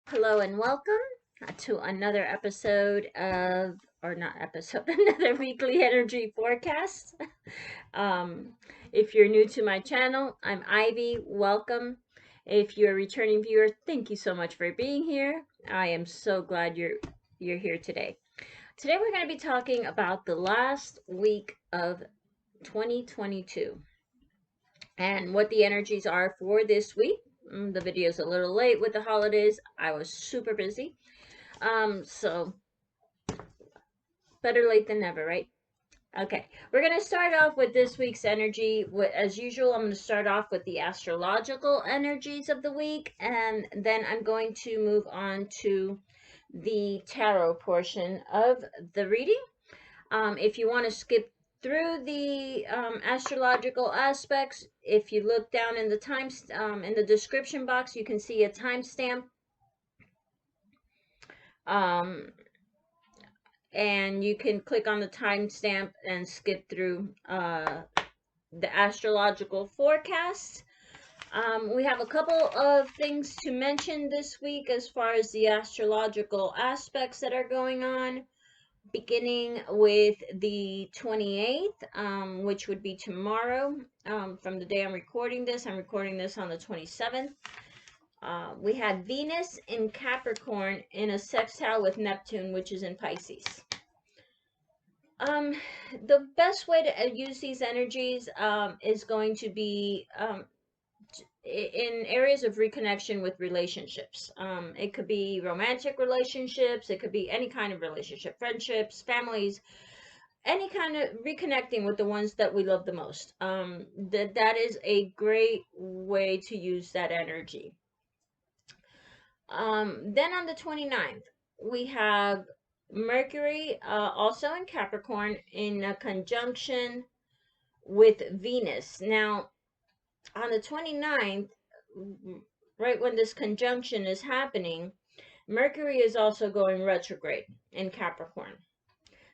Hello and welcome to another episode of, or not episode, another weekly energy forecast. Um, if you're new to my channel, I'm Ivy. Welcome. If you're a returning viewer, thank you so much for being here. I am so glad you're here today. Today we're going to be talking about the last week of 2022 and what the energies are for this week. The video is a little late with the holidays. I was super busy. So better late than never, right? Okay, we're going to start off with this week's energy. As usual, I'm going to start off with the astrological energies of the week, and then I'm going to move on to the tarot portion of the reading. If you want to skip through the astrological aspects, if you look down in the in the description box, you can see a timestamp. Um, and you can click on the timestamp and skip through the astrological forecast. We have a couple of things to mention this week as far as the astrological aspects that are going on, beginning with the 28th, which would be tomorrow. From the day I'm recording this on the 27th. We have Venus in Capricorn in a sextile with Neptune, which is in Pisces. Um, the best way to use these energies is going to be in areas of reconnection with relationships. It could be romantic relationships, it could be any kind of relationship, friendships, families, any kind of reconnecting with the ones that we love the most. That is a great way to use that energy. Then on the 29th, we have Mercury, also in Capricorn, in a conjunction with Venus. Now, on the 29th, right when this conjunction is happening, Mercury is also going retrograde in Capricorn.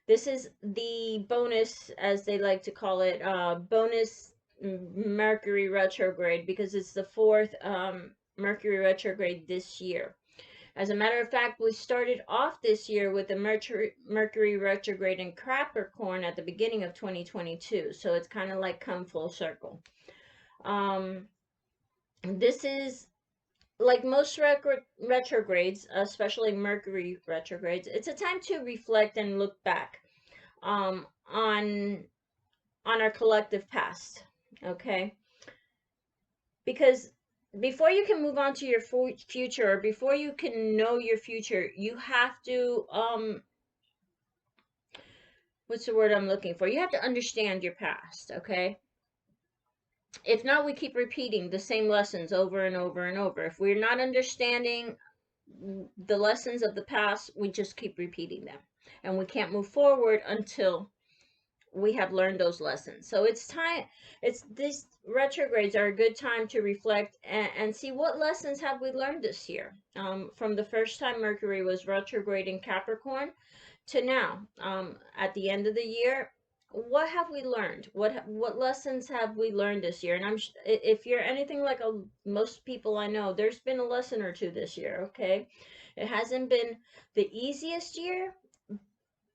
This is the bonus, as they like to call it, bonus Mercury retrograde, because it's the fourth Mercury retrograde this year. As a matter of fact, we started off this year with the Mercury retrograde in Capricorn at the beginning of 2022. So it's kind of like come full circle. This is like most retrogrades, especially Mercury retrogrades. It's a time to reflect and look back on our collective past. Okay, because before you can move on to your future, or before you can know your future, you have to what's the word I'm looking for? You have to understand your past, okay? If not, we keep repeating the same lessons over and over and over. If we're not understanding the lessons of the past, we just keep repeating them, and we can't move forward until we have learned those lessons. So it's time, these retrogrades are a good time to reflect and see what lessons have we learned this year, from the first time Mercury was retrograde in Capricorn to now, at the end of the year. What have we learned? What lessons have we learned this year? And if you're anything like most people I know, there's been a lesson or two this year. Okay, it hasn't been the easiest year,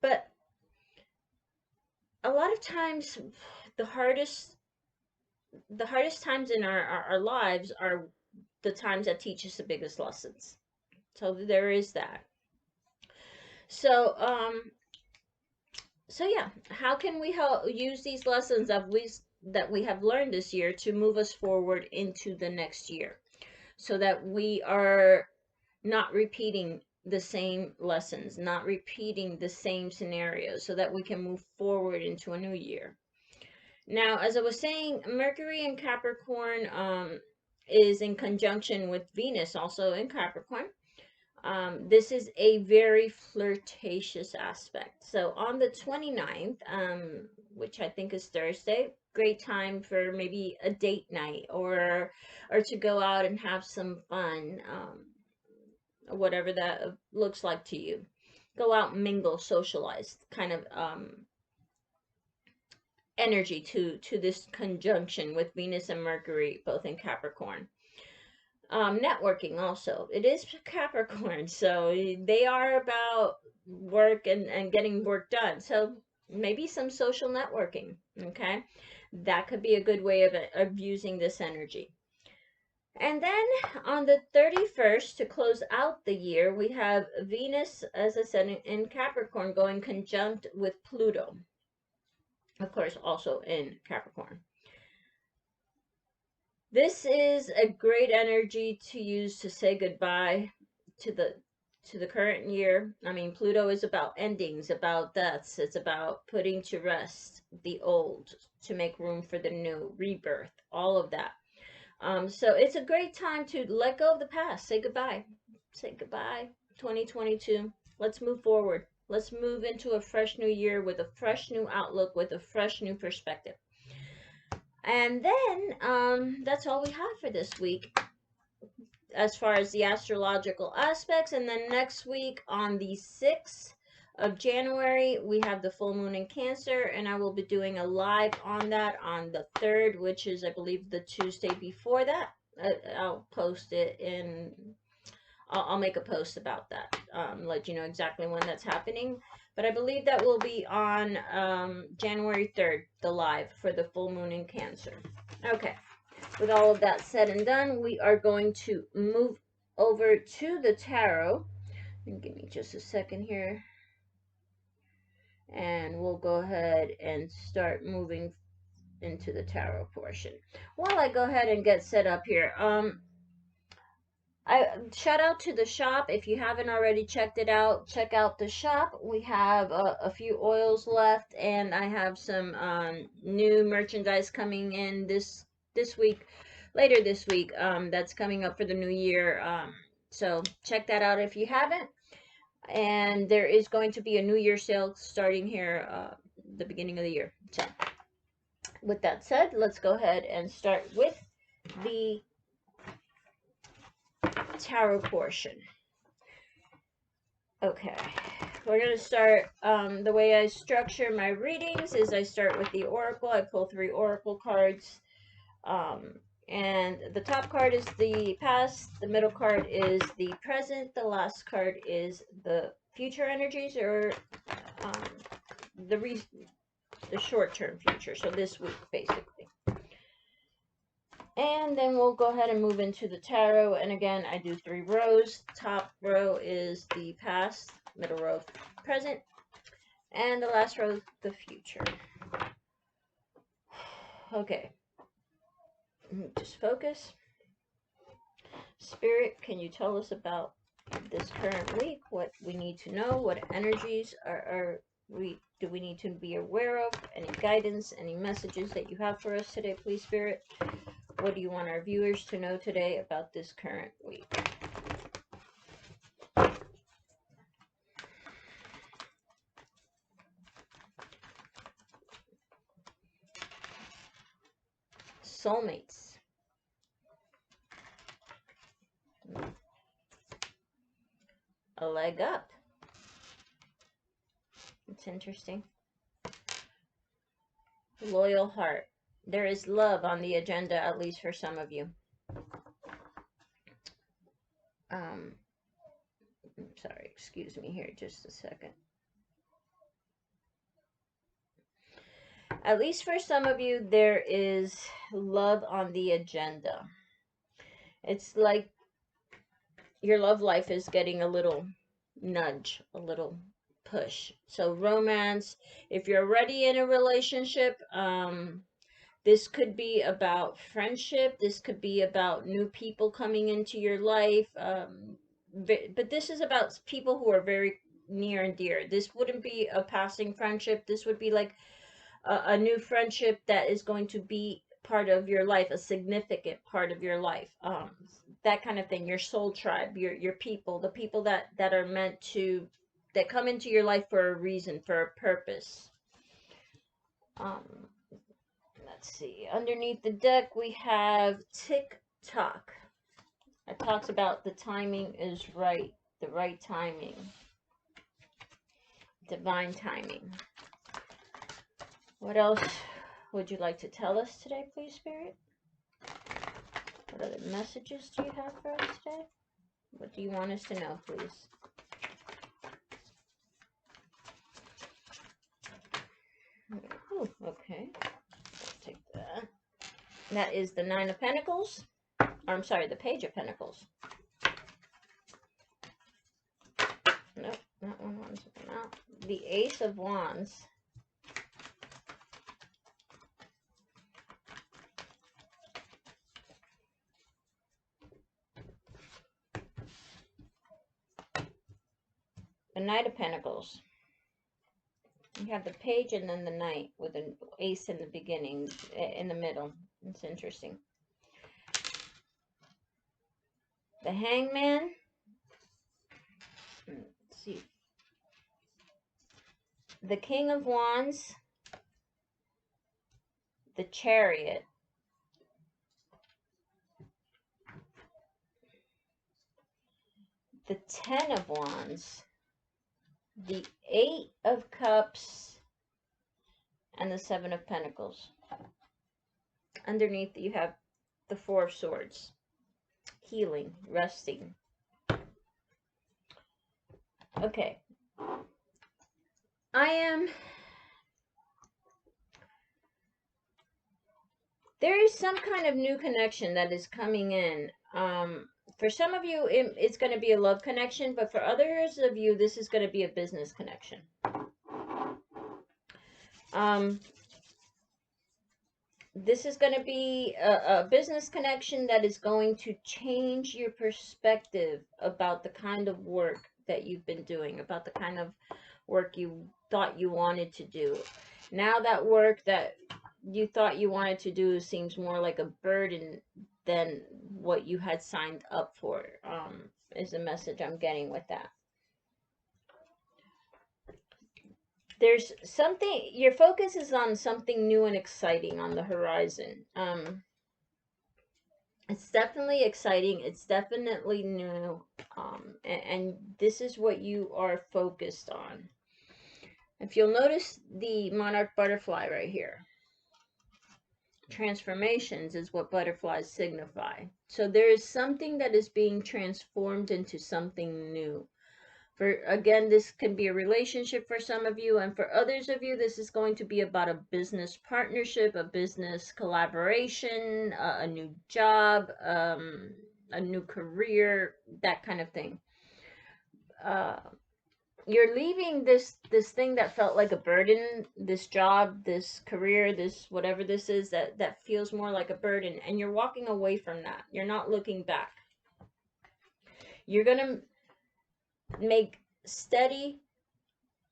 but a lot of times the hardest times in our lives are the times that teach us the biggest lessons. So there is that. So yeah, how can we use these lessons that we have learned this year to move us forward into the next year, so that we are not repeating the same lessons, not repeating the same scenarios, so that we can move forward into a new year. Now, as I was saying, Mercury in Capricorn is in conjunction with Venus, also in Capricorn. This is a very flirtatious aspect. So on the 29th, which I think is Thursday, great time for maybe a date night, or to go out and have some fun, whatever that looks like to you. Go out, mingle, socialize, kind of energy to this conjunction with Venus and Mercury, both in Capricorn. Networking also. It is Capricorn, so they are about work and getting work done. So maybe some social networking, okay? That could be a good way of using this energy. And then on the 31st, to close out the year, we have Venus, as I said, in Capricorn going conjunct with Pluto. Of course, also in Capricorn. This is a great energy to use to say goodbye to the current year. I mean, Pluto is about endings, about deaths. It's about putting to rest the old to make room for the new, rebirth, all of that. So it's a great time to let go of the past. Say goodbye. Say goodbye, 2022. Let's move forward. Let's move into a fresh new year with a fresh new outlook, with a fresh new perspective. And then that's all we have for this week as far as the astrological aspects. And then next week on the 6th of January, we have the full moon in Cancer, and I will be doing a live on that on the 3rd, which is, I believe, the Tuesday before that. I'll post it in, I'll make a post about that, let you know exactly when that's happening. But I believe that will be on January 3rd, the live for the full moon in Cancer. Okay, with all of that said and done, we are going to move over to the tarot. And give me just a second here. And we'll go ahead and start moving into the tarot portion. While I go ahead and get set up here, I shout out to the shop. If you haven't already checked it out, check out the shop. We have a few oils left, and I have some new merchandise coming in this week, later this week. That's coming up for the new year. So check that out if you haven't. And there is going to be a New Year sale starting here the beginning of the year. So with that said, let's go ahead and start with the tarot portion. Okay, we're going to start, the way I structure my readings is I start with the oracle. I pull 3 oracle cards, and the top card is the past, the middle card is the present, the last card is the future energies, or the short-term future, so this week basically. And then we'll go ahead and move into the tarot. And again, I do 3 rows. Top row is the past, middle row present, and the last row is the future. Okay. Just focus. Spirit, can you tell us about this current week? What we need to know? What energies do we need to be aware of? Any guidance, any messages that you have for us today, please, Spirit? What do you want our viewers to know today about this current week? Soulmates. A leg up. It's interesting. Loyal heart. There is love on the agenda, at least for some of you. Sorry, excuse me here just a second. At least for some of you, there is love on the agenda. It's like your love life is getting a little nudge, a little push. So romance, if you're already in a relationship, this could be about friendship. This could be about new people coming into your life. But this is about people who are very near and dear. This wouldn't be a passing friendship. This would be like a new friendship that is going to be part of your life, a significant part of your life. That kind of thing. Your soul tribe, your people, the people that are meant to, that come into your life for a reason, for a purpose. Let's see. Underneath the deck, we have tick-tock. It talks about the timing is right, the right timing, divine timing. What else would you like to tell us today, please, Spirit? What other messages do you have for us today? What do you want us to know, please? Ooh, okay. I'll take that. That is the Nine of Pentacles. Or, I'm sorry, the Page of Pentacles. Nope, that one wants to come out. The Ace of Wands. The Knight of Pentacles. You have the Page and then the Knight with an Ace in the beginning, in the middle. It's interesting. The Hangman. Let's see. The King of Wands. The Chariot. The Ten of Wands. The Eight of Cups. And the Seven of Pentacles. Underneath you have the Four of Swords. Healing, resting. Okay. There is some kind of new connection that is coming in. For some of you, it's going to be a love connection, but for others of you, this is going to be a business connection. This is going to be a business connection that is going to change your perspective about the kind of work that you've been doing, about the kind of work you thought you wanted to do. Now that work that you thought you wanted to do seems more like a burden than what you had signed up for, is the message I'm getting with that. There's something, your focus is on something new and exciting on the horizon. It's definitely exciting. It's definitely new. And this is what you are focused on. If you'll notice the monarch butterfly right here. Transformations is what butterflies signify. So there is something that is being transformed into something new. Again, this can be a relationship for some of you, and for others of you, this is going to be about a business partnership, a business collaboration, a new job, a new career, that kind of thing. You're leaving this thing that felt like a burden, this job, this career, this whatever this is that feels more like a burden, and you're walking away from that. You're not looking back. You're going to make steady,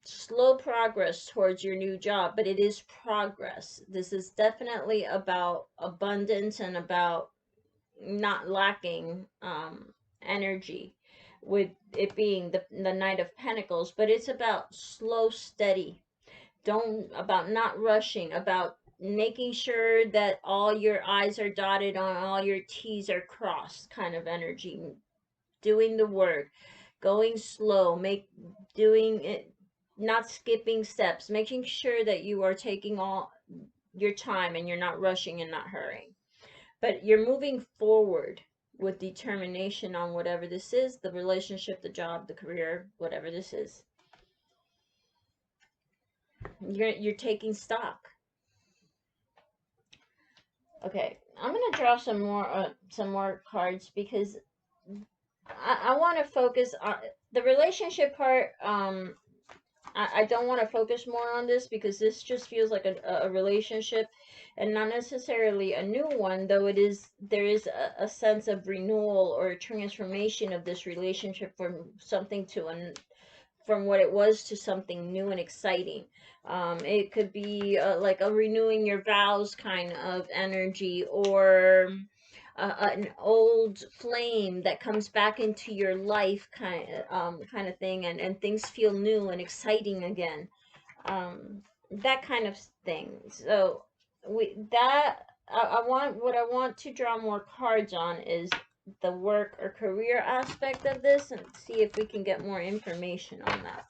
slow progress towards your new job, but it is progress. This is definitely about abundance and about not lacking energy, with it being the Knight of Pentacles, but it's about slow, steady. About not rushing, about making sure that all your I's are dotted on all your T's are crossed kind of energy. Doing the work, going slow, doing it, not skipping steps, making sure that you are taking all your time and you're not rushing and not hurrying. But you're moving forward with determination on whatever this is, the relationship, the job, the career, whatever this is. You're taking stock. Okay, I'm going to draw some more cards because I want to focus on the relationship part. I don't want to focus more on this because this just feels like a relationship and not necessarily a new one, though there is a sense of renewal or transformation of this relationship from something from what it was to something new and exciting. It could be like a renewing your vows kind of energy, or an old flame that comes back into your life kind of thing, and things feel new and exciting again, that kind of thing. So I want to draw more cards on is the work or career aspect of this, and see if we can get more information on that.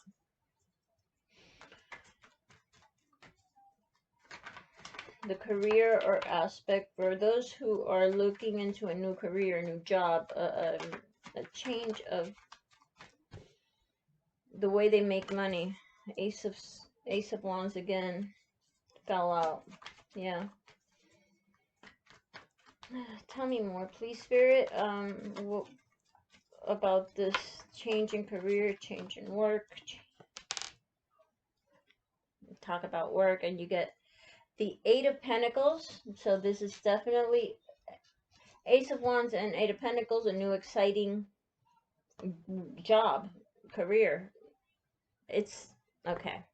the career or aspect for those who are looking into a new career, a new job, a change of the way they make money. Ace of Wands again fell out. Yeah. Tell me more, please, Spirit. About this change in career, change in work. Talk about work, and you get the Eight of Pentacles. So this is definitely Ace of Wands and Eight of Pentacles, a new exciting job, career. It's okay.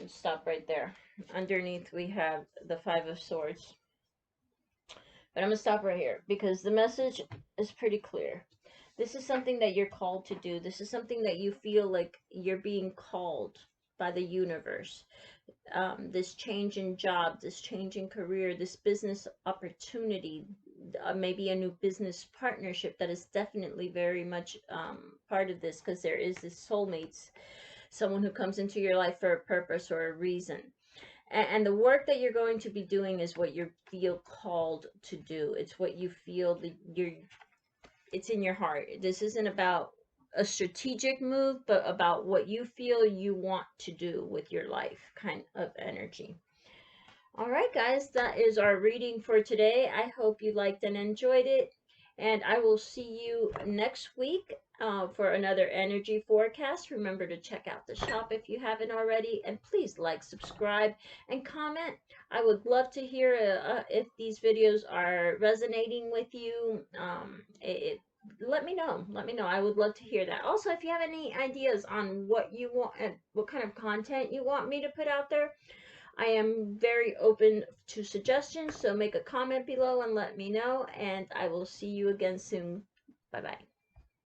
Stop right there. Underneath we have the Five of Swords. But I'm going to stop right here because the message is pretty clear. This is something that you're called to do. This is something that you feel like you're being called by the universe. This change in job, this change in career, this business opportunity, maybe a new business partnership that is definitely very much part of this, because there is this soulmates, someone who comes into your life for a purpose or a reason. And the work that you're going to be doing is what you feel called to do. It's what you feel that it's in your heart. This isn't about a strategic move, but about what you feel you want to do with your life, kind of energy. All right, guys, that is our reading for today. I hope you liked and enjoyed it. And I will see you next week for another energy forecast. Remember to check out the shop if you haven't already. And please like, subscribe, and comment. I would love to hear if these videos are resonating with you. Let me know. Let me know. I would love to hear that. Also, if you have any ideas on what you want and what kind of content you want me to put out there, I am very open to suggestions, so make a comment below and let me know, and I will see you again soon. Bye-bye.